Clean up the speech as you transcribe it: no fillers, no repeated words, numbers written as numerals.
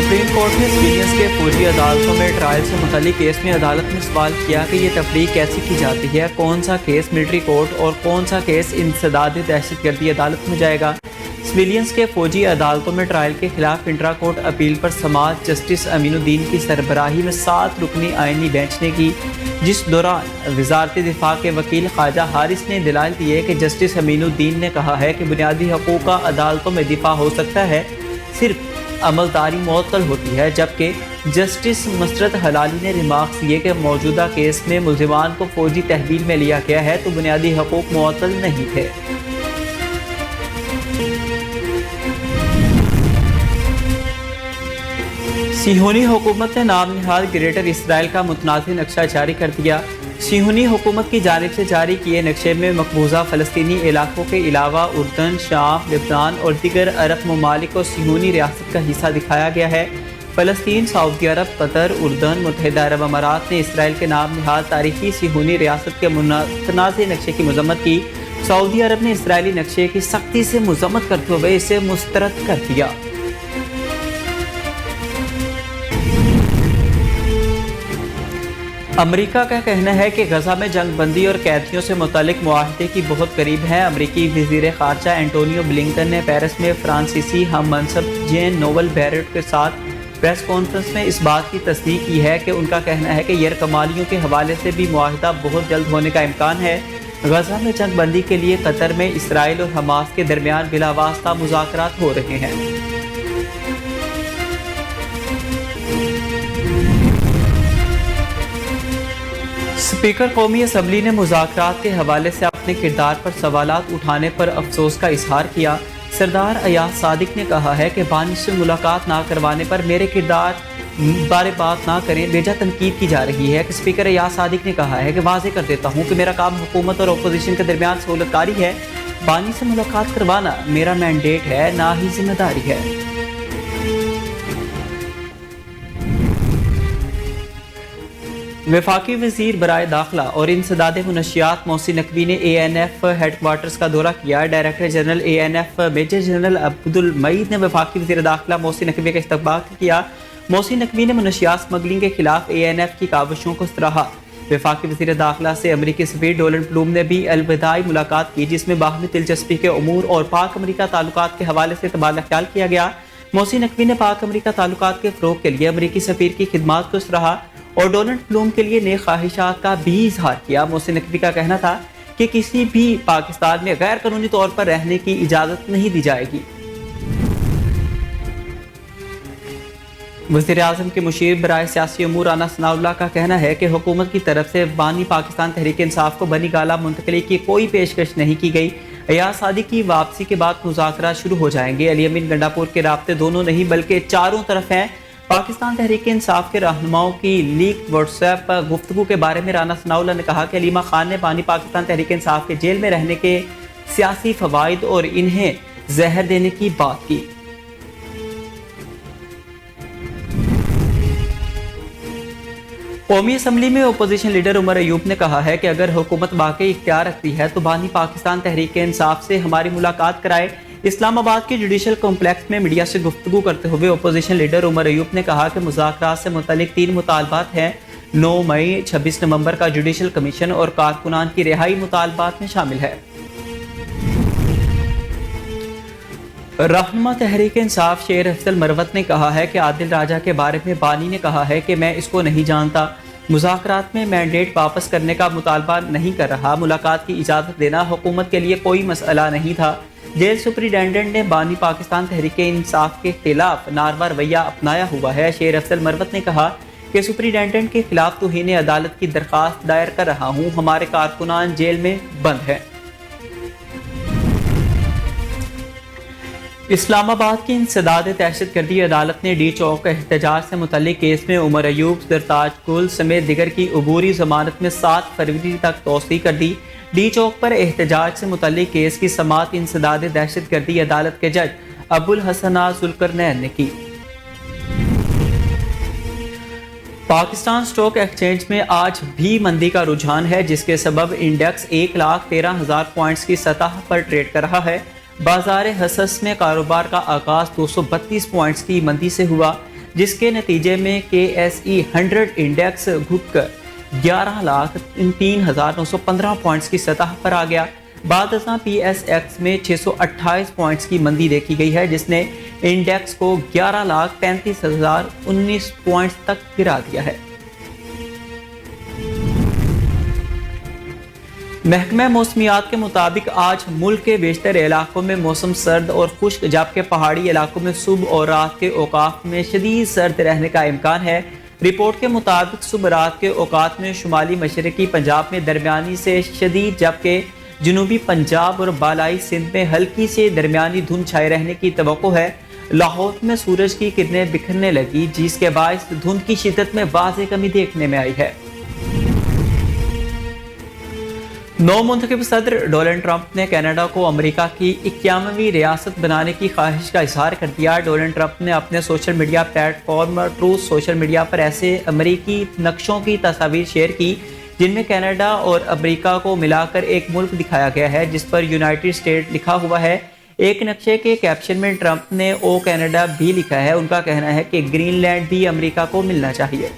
Supreme court نے civilians کے فوجی عدالتوں میں ٹرائل سے متعلق کیس میں عدالت میں سوال کیا کہ یہ تفریق کیسے کی جاتی ہے، کون سا کیس ملٹری کورٹ اور کون سا کیس انسداد دہشت گردی عدالت میں جائے گا۔ سویلینز کے فوجی عدالتوں میں ٹرائل کے خلاف انٹرا کورٹ اپیل پر سماعت جسٹس امین الدین کی سربراہی میں 7 رکنی آئینی بینچ نے کی، جس دوران وزارت دفاع کے وکیل خواجہ حارث نے دلائل دیے کہ جسٹس امین الدین نے کہا ہے کہ بنیادی حقوق کا عدالتوں میں دفاع ہو سکتا ہے، صرف عملداری معطل ہوتی ہے، جبکہ جسٹس مسرت حلالی نے ریمارکس دیے کہ موجودہ کیس میں ملزمان کو فوجی تحویل میں لیا گیا ہے تو بنیادی حقوق معطل نہیں تھے۔ صہیونی حکومت نے نام نہاد گریٹر اسرائیل کا متنازع نقشہ جاری کر دیا۔ صہیونی حکومت کی جانب سے جاری کیے نقشے میں مقبوضہ فلسطینی علاقوں کے علاوہ اردن، شام، لبنان اور دیگر عرب ممالک کو صہیونی ریاست کا حصہ دکھایا گیا ہے۔ فلسطین، سعودی عرب، قطر، اردن، متحدہ عرب امارات نے اسرائیل کے نام نہاد تاریخی صہیونی ریاست کے متنازع نقشے کی مذمت کی۔ سعودی عرب نے اسرائیلی نقشے کی سختی سے مذمت کرتے ہوئے اسے مسترد کر دیا۔ امریکہ کا کہنا ہے کہ غزہ میں جنگ بندی اور قیدیوں سے متعلق معاہدے کی بہت قریب ہے۔ امریکی وزیر خارجہ اینٹونیو بلنکن نے پیرس میں فرانسیسی ہم منصب جین نوول بیرٹ کے ساتھ پریس کانفرنس میں اس بات کی تصدیق کی ہے کہ ان کا کہنا ہے کہ یرغمالیوں کے حوالے سے بھی معاہدہ بہت جلد ہونے کا امکان ہے۔ غزہ میں جنگ بندی کے لیے قطر میں اسرائیل اور حماس کے درمیان بلا واسطہ مذاکرات ہو رہے ہیں۔ اسپیکر قومی اسمبلی نے مذاکرات کے حوالے سے اپنے کردار پر سوالات اٹھانے پر افسوس کا اظہار کیا۔ سردار ایاز صادق نے کہا ہے کہ بانی سے ملاقات نہ کروانے پر میرے کردار بارے بات نہ کریں، بیجا تنقید کی جا رہی ہے۔ اسپیکر ایاز صادق نے کہا ہے کہ واضح کر دیتا ہوں کہ میرا کام حکومت اور اپوزیشن کے درمیان سہولت کاری ہے، بانی سے ملاقات کروانا میرا مینڈیٹ ہے، نہ ہی ذمہ داری ہے۔ وفاقی وزیر برائے داخلہ اور انسداد منشیات محسن نقوی نے A N F headquarters کا دورہ کیا۔ Director general A N F major general Abdul Moeed نے وفاقی وزیر داخلہ محسن نقوی کا استقبال کیا۔ محسن نقوی نے منشیات اسمگلنگ کے خلاف اے این ایف کی کاوشوں کو سراہا۔ وفاقی وزیر داخلہ سے امریکی سفیر ڈونلڈ پلوم نے بھی الوداعی ملاقات کی، جس میں باہمی دلچسپی کے امور اور پاک امریکہ تعلقات کے حوالے سے تبادلہ خیال کیا گیا۔ محسن نقوی نے پاک امریکہ تعلقات کے فروغ کے لیے امریکی سفیر کی خدمات کو سراہا اور ڈونلڈ پلوم کے لیے نیک خواہشات کا بھی اظہار کیا۔ محسن نقوی کا کہنا تھا کہ کسی بھی پاکستان میں غیر قانونی طور پر رہنے کی اجازت نہیں دی جائے گی۔ وزیر اعظم کے مشیر برائے سیاسی امور رانا ثناء اللہ کا کہنا ہے کہ حکومت کی طرف سے بانی پاکستان تحریک انصاف کو بنی گالہ منتقلی کی کوئی پیشکش نہیں کی گئی۔ ایاز صادق کی واپسی کے بعد مذاکرات شروع ہو جائیں گے۔ علی امین گنڈاپور کے رابطے دونوں نہیں بلکہ چاروں طرف ہیں۔ پاکستان تحریک انصاف کے رہنماؤں کی لیک واٹس ایپ پر گفتگو کے بارے میں رانا ثناء اللہ نے کہا کہ علیمہ خان نے بانی پاکستان تحریک انصاف کے جیل میں رہنے کے سیاسی فوائد اور انہیں زہر دینے کی بات کی۔ قومی اسمبلی میں اپوزیشن لیڈر عمر ایوب نے کہا ہے کہ اگر حکومت واقعی اختیار رکھتی ہے تو بانی پاکستان تحریک انصاف سے ہماری ملاقات کرائے۔ اسلام آباد کے جوڈیشل کمپلیکس میں میڈیا سے گفتگو کرتے ہوئے اپوزیشن لیڈر عمر ایوب نے کہا کہ مذاکرات سے متعلق 3 مطالبات ہیں۔ 9 مئی، 26 نومبر کا جوڈیشل کمیشن اور کارکنان کی رہائی مطالبات میں شامل ہے۔ رہنما تحریک انصاف شیر افضل مروت نے کہا ہے کہ عادل راجہ کے بارے میں بانی نے کہا ہے کہ میں اس کو نہیں جانتا، مذاکرات میں مینڈیٹ واپس کرنے کا مطالبہ نہیں کر رہا، ملاقات کی اجازت دینا حکومت کے لیے کوئی مسئلہ نہیں تھا۔ جیل سپرنٹینڈنٹ نے بانی پاکستان تحریک انصاف کے خلاف ناروا رویہ اپنایا ہوا ہے۔ شیر افضل مروت نے کہا کہ سپرنٹینڈنٹ کے خلاف توہین عدالت کی درخواست دائر کر رہا ہوں، ہمارے کارکنان جیل میں بند ہیں۔ اسلام آباد کی انسداد دہشت گردی عدالت نے ڈی چوک احتجاج سے متعلق کیس میں عمر ایوب، سرتاج گل سمیت دیگر کی عبوری ضمانت میں 7 فروری تک توسیع کر دی۔ ڈی چوک پر احتجاج سے متعلق کیس کی سماعت انسداد دہشت گردی عدالت کے جج ابو الحسن ذوالقرنین نے کی۔ پاکستان سٹاک ایکسچینج میں آج بھی مندی کا رجحان ہے، جس کے سبب انڈیکس 1,13,000 پوائنٹس کی سطح پر ٹریڈ کر رہا ہے۔ بازار حصص میں کاروبار کا آغاز 232 پوائنٹس کی مندی سے ہوا۔ جس کے نتیجے میں KSE 100 انڈیکس گھٹ کر 11,03,915 پوائنٹس کی سطح پر آ گیا۔ بعد ازاں PSX میں 628 پوائنٹس کی مندی دیکھی گئی ہے، جس نے انڈیکس کو 11,35,019 پوائنٹس تک گرا دیا ہے۔ محکمہ موسمیات کے مطابق آج ملک کے بیشتر علاقوں میں موسم سرد اور خشک، جبکہ پہاڑی علاقوں میں صبح اور رات کے اوقات میں شدید سرد رہنے کا امکان ہے۔ رپورٹ کے مطابق صبح رات کے اوقات میں شمالی مشرقی پنجاب میں درمیانی سے شدید، جبکہ جنوبی پنجاب اور بالائی سندھ میں ہلکی سے درمیانی دھند چھائے رہنے کی توقع ہے۔ لاہور میں سورج کی کرنیں بکھرنے لگی، جس کے باعث دھند کی شدت میں واضح کمی دیکھنے میں آئی ہے۔ نو منتخب صدر ڈونلڈ ٹرمپ نے کینیڈا کو امریکہ کی 51ویں ریاست بنانے کی خواہش کا اظہار کر دیا۔ ڈونلڈ ٹرمپ نے اپنے social media platform truth social media پر ایسے امریکی نقشوں کی تصاویر شیئر کی جن میں کینیڈا اور امریکہ کو ملا کر ایک ملک دکھایا گیا ہے، جس پر یونائٹڈ اسٹیٹ لکھا ہوا ہے۔ ایک نقشے کے کیپشن میں ٹرمپ نے او کینیڈا بھی لکھا ہے۔ ان کا کہنا ہے کہ گرین لینڈ بھی امریکہ کو ملنا چاہیے۔